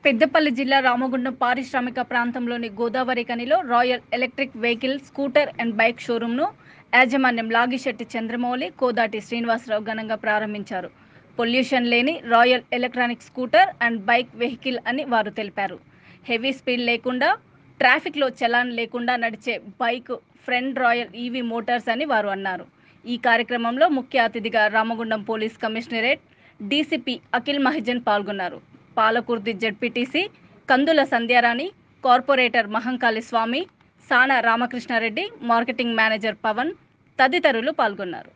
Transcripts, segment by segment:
పెద్దపల్లి జిల్లా రామగుండం పారిశ్రామిక ప్రాంతంలోని గోదావరి ఖనిలో Royal electric vehicle, scooter and bike షోరూంను యాజమాన్యం లాగిశెట్టి చంద్రమౌళి, కోదాటి శ్రీనివాసరావు ఘనంగా ప్రారంభించారు. పొల్యూషన్ లేని Royal electronic scooter and bike vehicle అని వారు తెలిపారు. హెవీ స్పీడ్ లేకుండా, ట్రాఫిక్లో చలాన్ లేకుండా నడిచే bike friend royal EV Motors అని వారు అన్నారు. ఈ కార్యక్రమంలో ముఖ్య అతిథిగా Ramagundam police commissionerate DCP Akhil Mahajan పాల్గొన్నారు. పాలకుర్తి జెడ్పీటీసీ కందుల సంధ్యారాణి, కార్పొరేటర్ మహంకాళి స్వామి, సాన రామకృష్ణారెడ్డి, మార్కెటింగ్ మేనేజర్ పవన్ తదితరులు పాల్గొన్నారు.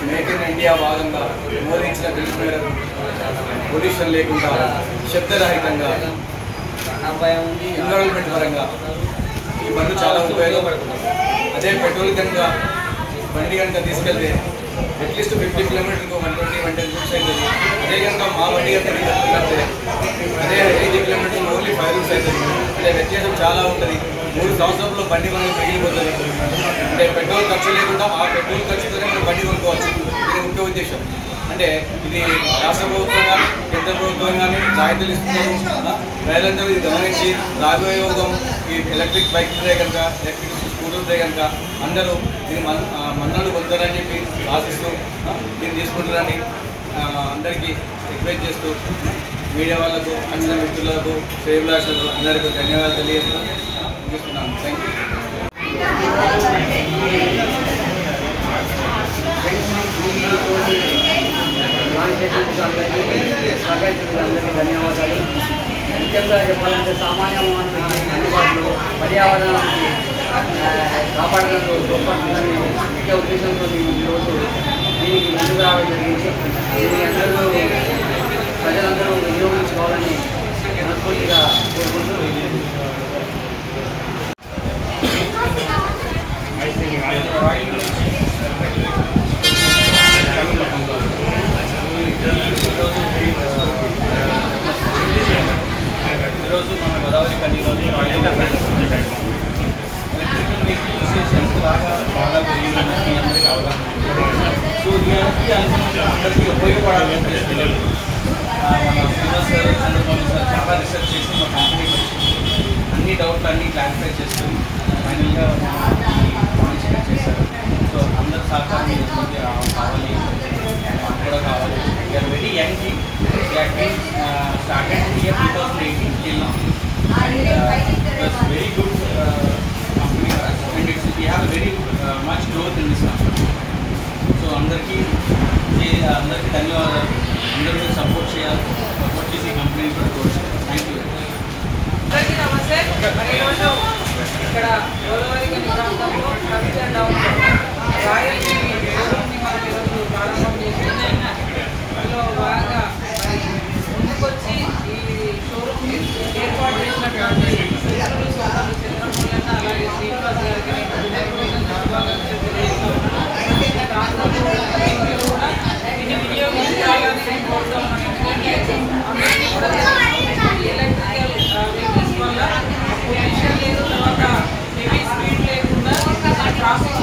మేక్ ఇన్ ఇండియా భాగంగా మోదీ ఇచ్చిన పిలుపు మేరకు పొల్యూషన్ లేకుండా శబ్దరహితంగా ఎన్విరాన్మెంట్ పరంగా ఈ బండ్లు చాలా ఉపయోగపడుతుంది. అదే పెట్రోల్ కనుక బండి కనుక తీసుకెళ్తే అట్లీస్ట్ 50 కిలోమీటర్కు 120-110 రూపీస్ అవుతుంది. అదే కనుక మా బండి కనుక తీసుకెళ్తే అదే 80 కిలోమీటర్లు ఓన్లీ 5 రూపీస్ అవుతుంది. అంటే వ్యత్యాసం చాలా ఉంటుంది. 3 సంవత్సరాల్లో బండి మనకి మిగిలిపోతుంది. అంటే పెట్రోల్ ఖర్చు లేకుండా ఆ పెట్రోల్ ఖర్చుతోనే మనం బండి కొనుక్కోవచ్చు. ఇది ముఖ్య ఉద్దేశం. అంటే ఇది రాష్ట్ర ప్రభుత్వం కానీ కేంద్ర ప్రభుత్వం కానీ రాయితీలు ఇస్తున్నారు. ప్రజలందరూ ఇది గమనించి రాబోయే యోగం ఈ ఎలక్ట్రిక్ బైక్లే కనుక ఎలక్ట్రిక్ స్కూటర్లే కనుక అందరూ దీన్ని మన్నలు పొందుతారని చెప్పి ఆశిస్తూ దీన్ని తీసుకుంటారని అందరికీ రిక్వెస్ట్ చేస్తూ మీడియా వాళ్ళకు అన్ని మిత్రులకు శ్రేయభిలాషులకు అందరికీ ధన్యవాదాలు తెలియజేస్తున్నాను. Thank you. అందరికీ ధన్యవాదాలు. ముఖ్యంగా చెప్పాలంటే సామాన్య మానవునికి అందుబాటులో పర్యావరణానికి కాపాడడంలో తోడ్పడుతుందని ముఖ్య ఉద్దేశంతో ఈరోజు దీనికి ముందుకు రావడం జరిగింది. దీన్ని అందరూ ప్రజలందరూ వినియోగించుకోవాలని మనస్ఫూర్తిగా కోరుకుంటూ ఈరోజు మన గోదావరి కన్నీలోని ఎలక్ట్రికల్ వెహికల్ లాగా బాగా పెరిగిందని మీ అందరికీ అవగాహన. సో దీనికి అందరికీ ఉపయోగపడాలని మన శ్రీనివాస్ సార్ చంద్రబాబు సార్ చాలా రీసెర్చ్ చేసి మా కంపెనీకి అన్ని డౌట్లు అన్నీ క్లారిఫై చేసుకుని ఫైనల్గా పాలసీ చేశారు. సో అందరి సహకారం కావాలి, మాకు కూడా కావాలి. We are very young team. Started in year 2018 till now, and it was very good company for us, and we have a very much growth in this company. So అందరికీ ధన్యవాదాలు. అందరూ సపోర్ట్ చేయాలి, సపోర్ట్ చేసి కంపెనీ కూడా growth చేయాలి. Thank you. అందరికీ నమస్తే. ఈరోజు ఇక్కడ గోదావరి గని ప్రాంతంలో ప్రొఫెసర్ రాయల్ షోరూమ్ని మనం ఈరోజు ప్రారంభం చేస్తున్నాం. అందులో బాగా ముందుకొచ్చి ఈ షోరూమ్ ఏర్పాటు చేసినటువంటి చంద్రమూలన్న అలాగే శ్రీనివాస్ గారికి శుభాకాంక్షలు తెలియజేస్తాం. ఈ ప్రాంతంలో కూడా దీన్ని వినియోగించాలని కోరుతాం. అందరికీ కూడా ఎలక్ట్రికల్ వెహికల్స్ వల్ల పొల్యూషన్ లేదు, తర్వాత హెవీ స్పీడ్ లేకుండా ట్రాఫిక్